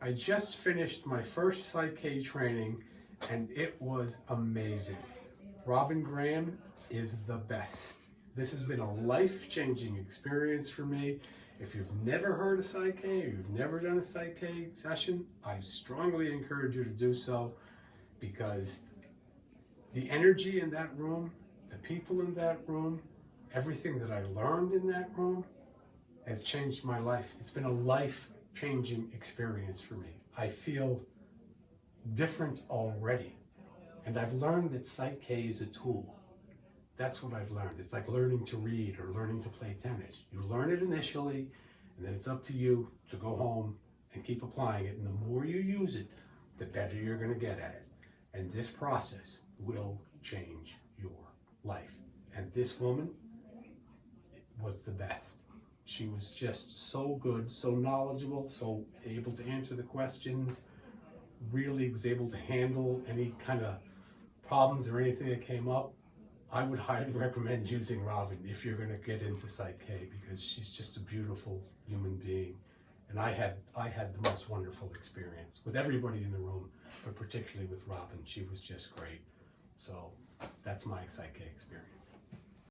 I just finished my first PSYCH-K training and it was amazing. Robin Graham is the best. This has been a life-changing experience for me. If you've never heard of PSYCH-K or you've never done a PSYCH-K session, I strongly encourage you to do so, because the energy in that room, the people in that room, everything that I learned in that room has changed my life. It's been a life-changing experience for me. I feel different already. And I've learned that PSYCH-K is a tool. That's what I've learned. It's like learning to read or learning to play tennis. You learn it initially, and then it's up to you to go home and keep applying it. And the more you use it, the better you're going to get at it. And this process will change your life. And this woman was the best. She was just so good, so knowledgeable, so able to answer the questions, really was able to handle any kind of problems or anything that came up. I would highly recommend using Robin if you're going to get into PSYCH-K, because she's just a beautiful human being. And I had the most wonderful experience with everybody in the room, but particularly with Robin. She was just great. So that's my PSYCH-K experience.